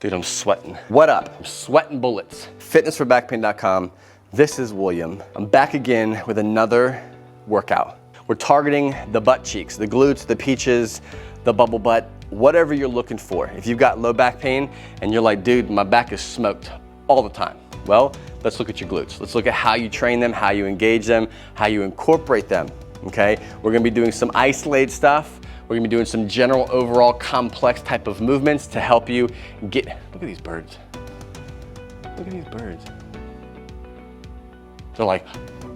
Dude, I'm sweating. What up? I'm sweating bullets. Fitnessforbackpain.com. This is William. I'm back again with another workout. We're targeting the butt cheeks, the glutes, the peaches, the bubble butt, whatever you're looking for. If you've got low back pain and you're like, dude, my back is smoked all the time. Well, let's look at your glutes. Let's look at how you train them, how you engage them, how you incorporate them, okay? We're gonna be doing some isolated stuff. We're gonna be doing some general overall complex type of movements to help you get, look at these birds. Look at these birds. They're like,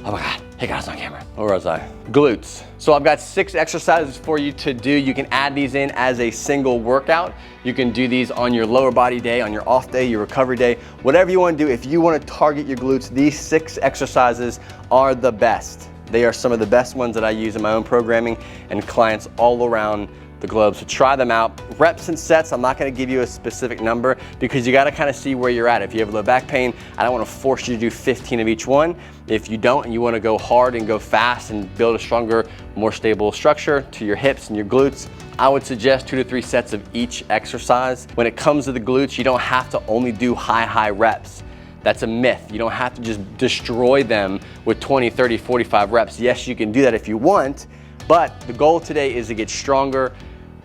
oh my God, hey guys, on camera. Where was I? Glutes. So I've got 6 exercises for you to do. You can add these in as a single workout. You can do these on your lower body day, on your off day, your recovery day, whatever you wanna do. If you wanna target your glutes, these 6 exercises are the best. They are some of the best ones that I use in my own programming and clients all around the globe. So try them out. Reps and sets, I'm not gonna give you a specific number because you gotta kind of see where you're at. If you have low back pain, I don't wanna force you to do 15 of each one. If you don't and you wanna go hard and go fast and build a stronger, more stable structure to your hips and your glutes, I would suggest 2 to 3 sets of each exercise. When it comes to the glutes, you don't have to only do high reps. That's a myth. You don't have to just destroy them with 20, 30, 45 reps. Yes, you can do that if you want, but the goal today is to get stronger,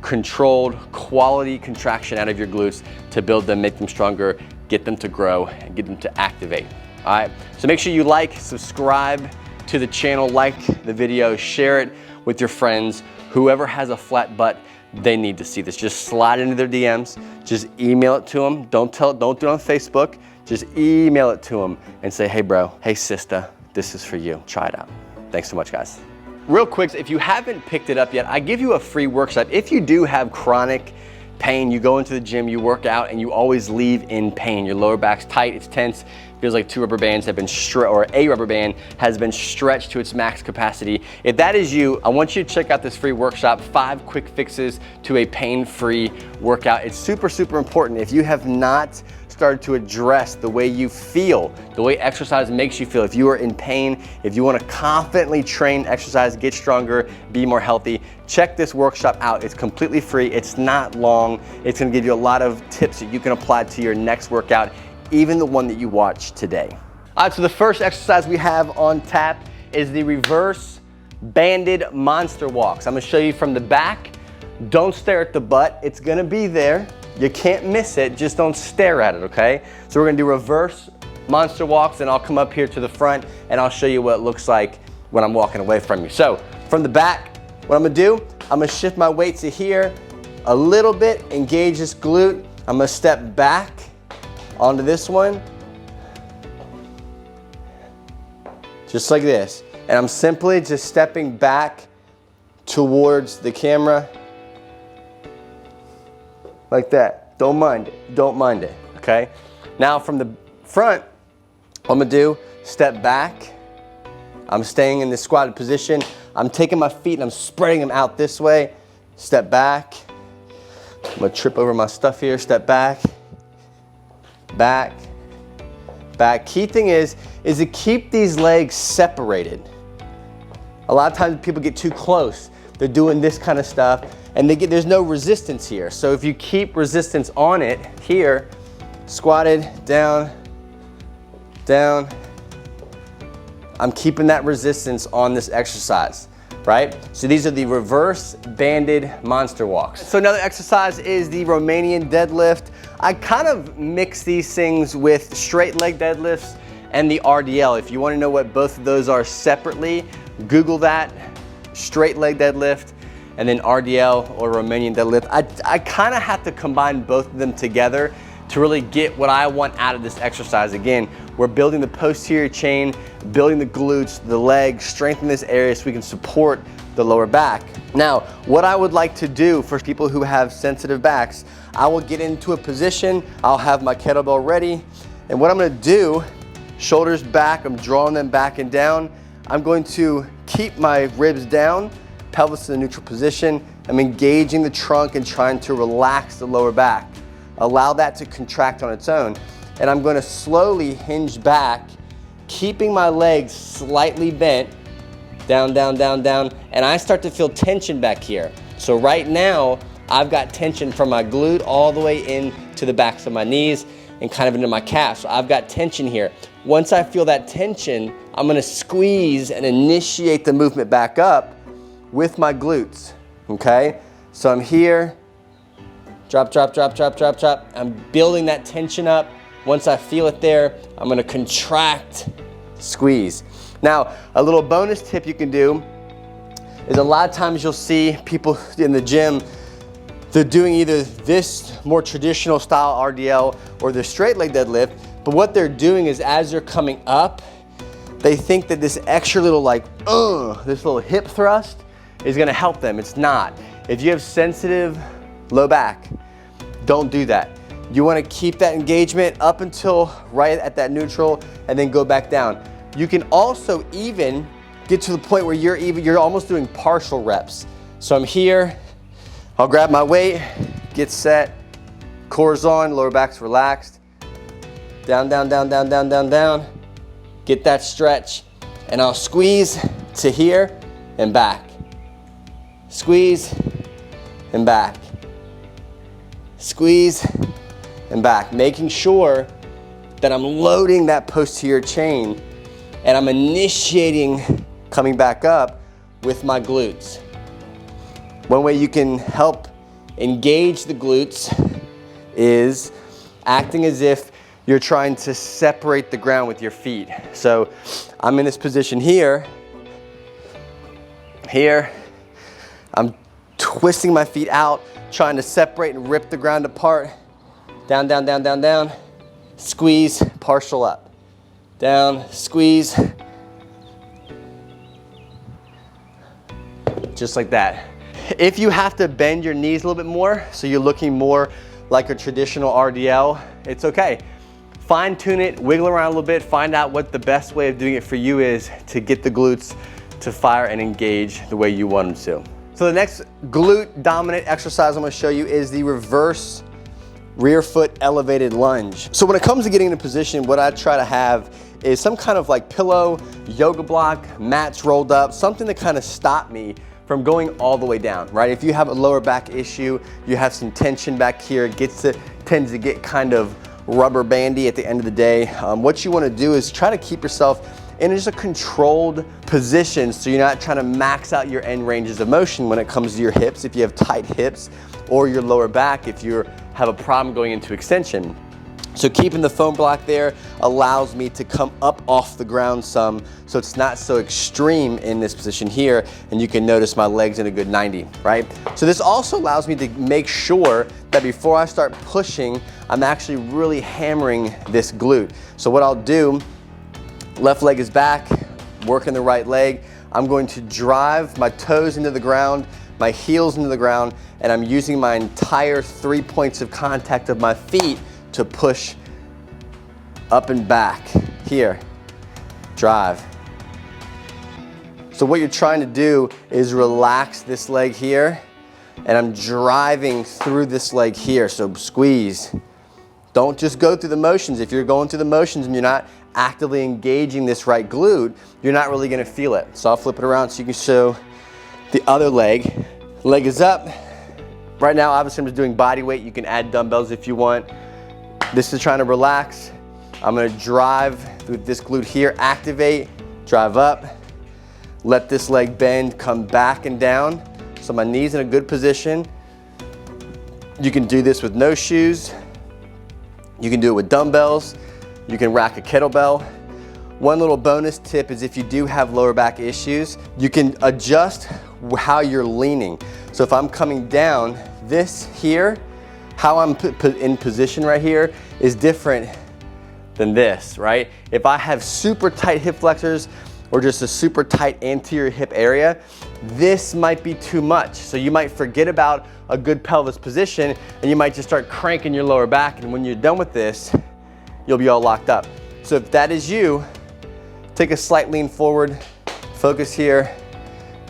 controlled, quality contraction out of your glutes to build them, make them stronger, get them to grow, and get them to activate. All right, so make sure you like, subscribe to the channel, like the video, share it with your friends. Whoever has a flat butt, they need to see this. Just slide into their DMs, just email it to them. Don't do it on Facebook. Just email it to them and say, hey bro, hey sister, this is for you. Try it out. Thanks so much, guys. Real quick, if you haven't picked it up yet, I give you a free workshop. If you do have chronic pain, you go into the gym, you work out, and you always leave in pain. Your lower back's tight, it's tense, feels like 2 rubber bands have been or a rubber band has been stretched to its max capacity. If that is you, I want you to check out this free workshop, 5 quick fixes to a pain-free workout. It's super, super important. If you have not started to address the way you feel, the way exercise makes you feel, if you are in pain, if you want to confidently train, exercise, get stronger, be more healthy, check this workshop out. It's completely free. It's not long. It's going to give you a lot of tips that you can apply to your next workout, even the one that you watch today. All right, so the first exercise we have on tap is the reverse banded monster walks. I'm going to show you from the back. Don't stare at the butt. It's going to be there. You can't miss it, just don't stare at it, okay? So we're gonna do reverse monster walks, and I'll come up here to the front and I'll show you what it looks like when I'm walking away from you. So from the back, what I'm gonna do, I'm gonna shift my weight to here a little bit, engage this glute. I'm gonna step back onto this one, just like this. And I'm simply just stepping back towards the camera, like that. Don't mind it, okay? Now from the front, what I'm gonna do, step back. I'm staying in the squatted position. I'm taking my feet and I'm spreading them out this way. Step back. I'm gonna trip over my stuff here. Step back, back, back. Key thing is to keep these legs separated. A lot of times people get too close. They're doing this kind of stuff and there's no resistance here. So if you keep resistance on it here, squatted, down, down, I'm keeping that resistance on this exercise, right? So these are the reverse banded monster walks. So another exercise is the Romanian deadlift. I kind of mix these things with straight leg deadlifts and the RDL. If you want to know what both of those are separately, Google that, straight leg deadlift, and then RDL or Romanian deadlift. I kind of have to combine both of them together to really get what I want out of this exercise. Again, we're building the posterior chain, building the glutes, the legs, strengthen this area so we can support the lower back. Now, what I would like to do for people who have sensitive backs, I will get into a position, I'll have my kettlebell ready, and what I'm gonna do, shoulders back, I'm drawing them back and down. I'm going to keep my ribs down, pelvis in a neutral position. I'm engaging the trunk and trying to relax the lower back. Allow that to contract on its own. And I'm going to slowly hinge back, keeping my legs slightly bent, down, down, down, down, and I start to feel tension back here. So right now, I've got tension from my glute all the way into the backs of my knees and kind of into my calves. So I've got tension here. Once I feel that tension, I'm gonna squeeze and initiate the movement back up with my glutes, okay? So I'm here, drop, drop, drop, drop, drop, drop. I'm building that tension up. Once I feel it there, I'm gonna contract, squeeze. Now, a little bonus tip you can do is a lot of times you'll see people in the gym, they're doing either this more traditional style RDL or the straight leg deadlift, but what they're doing is as they're coming up, they think that this extra little this little hip thrust is gonna help them. It's not. If you have sensitive low back, don't do that. You wanna keep that engagement up until right at that neutral and then go back down. You can also even get to the point where you're almost doing partial reps. So I'm here, I'll grab my weight, get set, core's on, lower back's relaxed. Down, down, down, down, down, down, down. Get that stretch, and I'll squeeze to here and back. Squeeze and back. Squeeze and back. Making sure that I'm loading that posterior chain and I'm initiating coming back up with my glutes. One way you can help engage the glutes is acting as if you're trying to separate the ground with your feet. So I'm in this position here. I'm twisting my feet out, trying to separate and rip the ground apart. Down, down, down, down, down. Squeeze, partial up. Down, squeeze. Just like that. If you have to bend your knees a little bit more, so you're looking more like a traditional RDL, it's okay. Fine tune it, wiggle around a little bit, find out what the best way of doing it for you is to get the glutes to fire and engage the way you want them to. So the next glute dominant exercise I'm gonna show you is the reverse rear foot elevated lunge. So when it comes to getting in a position, what I try to have is some kind of like pillow, yoga block, mats rolled up, something to kind of stop me from going all the way down, right? If you have a lower back issue, you have some tension back here, it tends to get kind of rubber bandy at the end of the day. What you wanna do is try to keep yourself in just a controlled position so you're not trying to max out your end ranges of motion when it comes to your hips, if you have tight hips, or your lower back if you have a problem going into extension. So keeping the foam block there allows me to come up off the ground some, so it's not so extreme in this position here, and you can notice my legs in a good 90, right? So this also allows me to make sure that before I start pushing, I'm actually really hammering this glute. So what I'll do, left leg is back, working the right leg. I'm going to drive my toes into the ground, my heels into the ground, and I'm using my entire 3 points of contact of my feet to push up and back. Here, drive. So what you're trying to do is relax this leg here, and I'm driving through this leg here, so squeeze. Don't just go through the motions. If you're going through the motions and you're not actively engaging this right glute, you're not really gonna feel it. So I'll flip it around so you can show the other leg. Leg is up. Right now, obviously I'm just doing body weight. You can add dumbbells if you want. This is trying to relax. I'm gonna drive through this glute here, activate, drive up, let this leg bend, come back and down. So my knee's in a good position. You can do this with no shoes. You can do it with dumbbells. You can rack a kettlebell. One little bonus tip is if you do have lower back issues, you can adjust how you're leaning. So if I'm coming down, this here, how I'm put in position right here is different than this, right? If I have super tight hip flexors or just a super tight anterior hip area, this might be too much. So you might forget about a good pelvis position and you might just start cranking your lower back, and when you're done with this, you'll be all locked up. So if that is you, take a slight lean forward, focus here,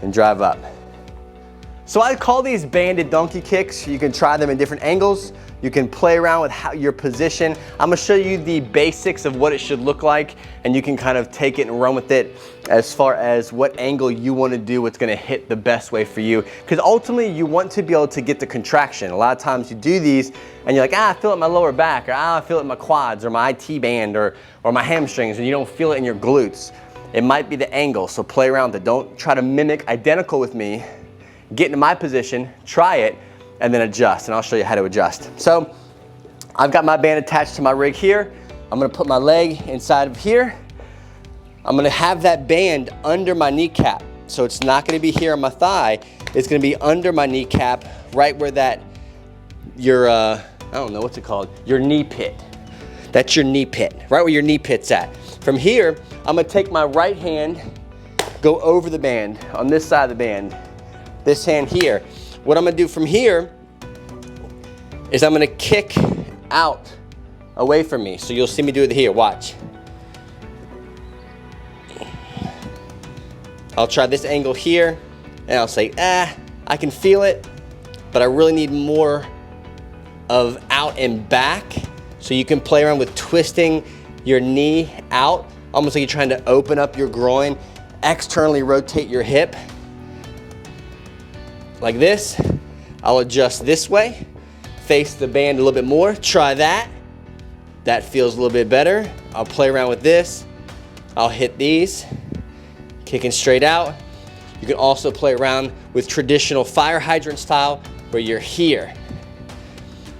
and drive up. So I call these banded donkey kicks. You can try them in different angles. You can play around with your position. I'm gonna show you the basics of what it should look like, and you can kind of take it and run with it as far as what angle you wanna do, what's gonna hit the best way for you. Because ultimately, you want to be able to get the contraction. A lot of times you do these, and you're like, I feel it in my lower back, or I feel it in my quads, or my IT band, or my hamstrings, and you don't feel it in your glutes. It might be the angle, so play around with it. Don't try to mimic identical with me. Get into my position, try it, and then adjust, and I'll show you how to adjust. So I've got my band attached to my rig here. I'm gonna put my leg inside of here. I'm gonna have that band under my kneecap. So it's not gonna be here on my thigh. It's gonna be under my kneecap, right where that, I don't know, what's it called? Your knee pit. That's your knee pit, right where your knee pit's at. From here, I'm gonna take my right hand, go over the band, on this side of the band, this hand here. What I'm gonna do from here is I'm gonna kick out away from me. So you'll see me do it here, watch. I'll try this angle here, and I'll say, I can feel it, but I really need more of out and back. So you can play around with twisting your knee out, almost like you're trying to open up your groin, externally rotate your hip, like this. I'll adjust this way, face the band a little bit more, try that. That feels a little bit better. I'll play around with this. I'll hit these, kicking straight out. You can also play around with traditional fire hydrant style where you're here.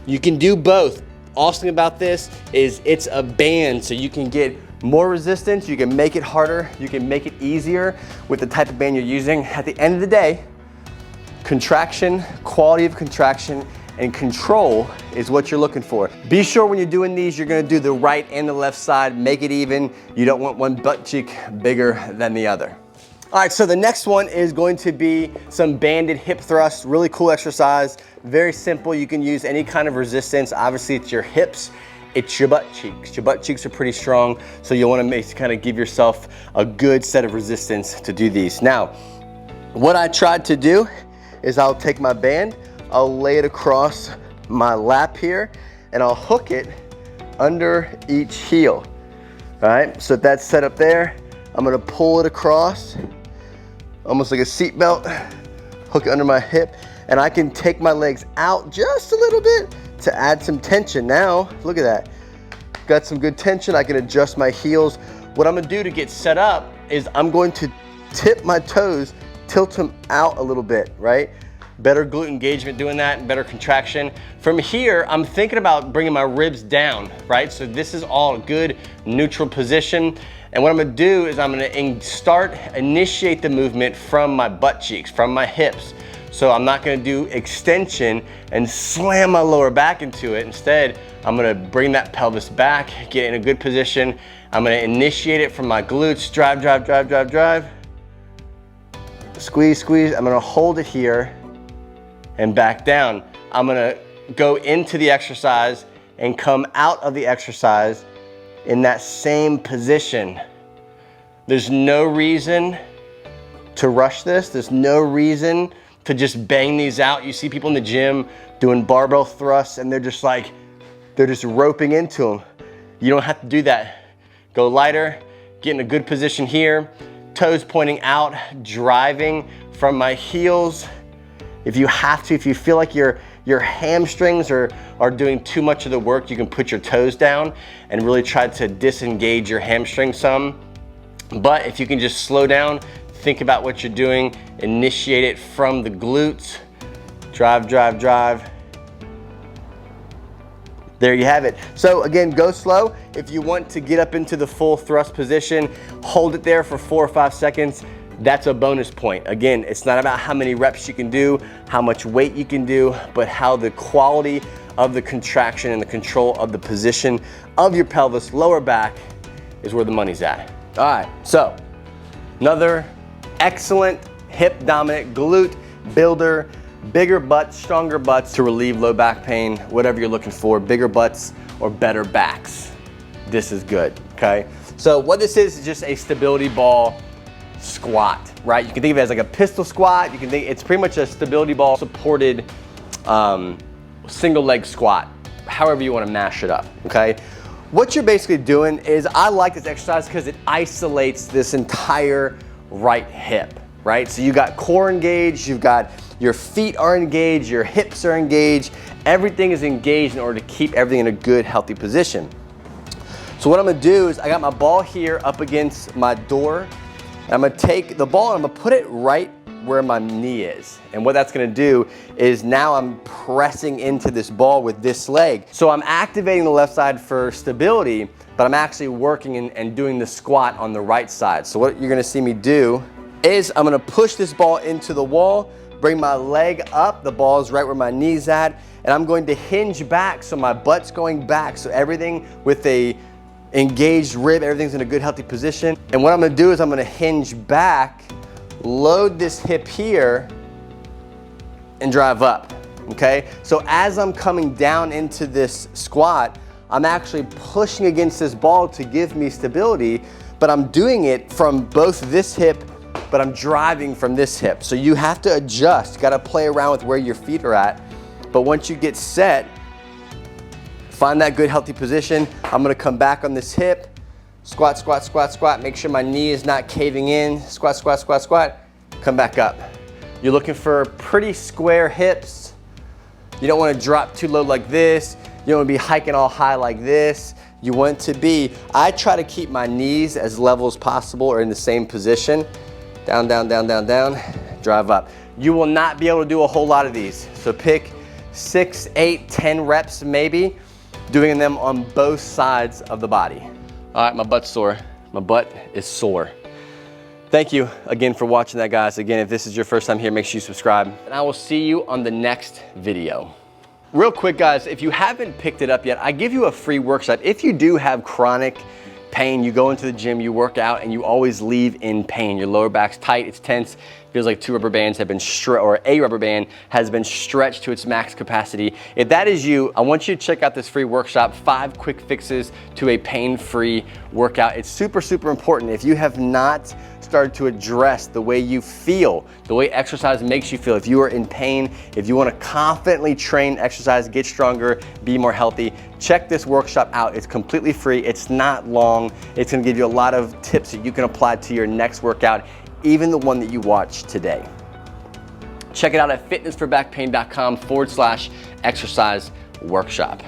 You can do both. Awesome thing about this is it's a band, so you can get more resistance, you can make it harder, you can make it easier with the type of band you're using. At the end of the day, contraction, quality of contraction, and control is what you're looking for. Be sure when you're doing these, you're gonna do the right and the left side, make it even. You don't want one butt cheek bigger than the other. All right, so the next one is going to be some banded hip thrusts. Really cool exercise, very simple. You can use any kind of resistance. Obviously, it's your hips, it's your butt cheeks. Your butt cheeks are pretty strong, so you'll wanna kind of give yourself a good set of resistance to do these. Now, what I tried to do is I'll take my band, I'll lay it across my lap here, and I'll hook it under each heel. All right, so that's set up there. I'm gonna pull it across, almost like a seat belt, hook it under my hip, and I can take my legs out just a little bit to add some tension. Now, look at that. Got some good tension, I can adjust my heels. What I'm gonna do to get set up is I'm going to tip my toes, tilt them out a little bit, right? Better glute engagement doing that, and better contraction. From here, I'm thinking about bringing my ribs down, right? So this is all a good neutral position. And what I'm gonna do is I'm gonna initiate the movement from my butt cheeks, from my hips. So I'm not gonna do extension and slam my lower back into it. Instead, I'm gonna bring that pelvis back, get in a good position. I'm gonna initiate it from my glutes, drive, drive, drive, drive, drive. Squeeze, squeeze. I'm gonna hold it here and back down. I'm gonna go into the exercise and come out of the exercise in that same position. There's no reason to rush this. There's no reason to just bang these out. You see people in the gym doing barbell thrusts and they're just roping into them. You don't have to do that. Go lighter, get in a good position here, toes pointing out, driving from my heels. If you have to, if you feel like your hamstrings are doing too much of the work, you can put your toes down and really try to disengage your hamstring some. But if you can just slow down, think about what you're doing, initiate it from the glutes, drive, drive, drive. There you have it. So again, go slow. If you want to get up into the full thrust position, hold it there for 4 or 5 seconds. That's a bonus point. Again, it's not about how many reps you can do, how much weight you can do, but how the quality of the contraction and the control of the position of your pelvis, lower back, is where the money's at. All right, so another excellent hip dominant glute builder, bigger butts, stronger butts to relieve low back pain, whatever you're looking for, bigger butts or better backs. This is good, okay? So what this is just a stability ball squat, right? You can think of it as like a pistol squat. You can think it's pretty much a stability ball supported single leg squat. however you wanna mash it up, okay? What you're basically doing is, I like this exercise because it isolates this entire right hip, right? So you got core engaged, you've got your feet are engaged, your hips are engaged, everything is engaged in order to keep everything in a good, healthy position. So what I'm gonna do is, I got my ball here up against my door. I'm gonna take the ball and I'm gonna put it right where my knee is. And what that's gonna do is, now I'm pressing into this ball with this leg. So I'm activating the left side for stability, but I'm actually working and doing the squat on the right side. So what you're gonna see me do is, I'm gonna push this ball into the wall, bring my leg up, the ball is right where my knee's at, and I'm going to hinge back so my butt's going back, so everything with a engaged rib, everything's in a good healthy position. And what I'm gonna do is, I'm gonna hinge back, load this hip here, and drive up, okay? So as I'm coming down into this squat, I'm actually pushing against this ball to give me stability, but I'm doing it from both this hip, but I'm driving from this hip. So you have to adjust, you gotta play around with where your feet are at. But once you get set, find that good healthy position. I'm gonna come back on this hip, squat, squat, squat, squat. Make sure my knee is not caving in. Squat, squat, squat, squat. Come back up. You're looking for pretty square hips. You don't want to drop too low like this. You don't want to be hiking all high like this. You want to be, I try to keep my knees as level as possible or in the same position. Down, down, down, down, down. Drive up. You will not be able to do a whole lot of these. So pick 6, 8, 10 reps maybe, doing them on both sides of the body. All right, my butt's sore. My butt is sore. Thank you again for watching that, guys. Again, if this is your first time here, make sure you subscribe. And I will see you on the next video. Real quick, guys, if you haven't picked it up yet, I give you a free workshop. If you do have chronic pain, you go into the gym, you work out, and you always leave in pain. Your lower back's tight, it's tense, feels like 2 rubber bands have been or a rubber band has been stretched to its max capacity. If that is you, I want you to check out this free workshop, 5 quick fixes to a pain-free workout. It's super, super important. If you have not started to address the way you feel, the way exercise makes you feel, if you are in pain, if you want to confidently train, exercise, get stronger, be more healthy, check this workshop out. It's completely free. It's not long. It's going to give you a lot of tips that you can apply to your next workout, even the one that you watched today. Check it out at fitnessforbackpain.com/exercise workshop.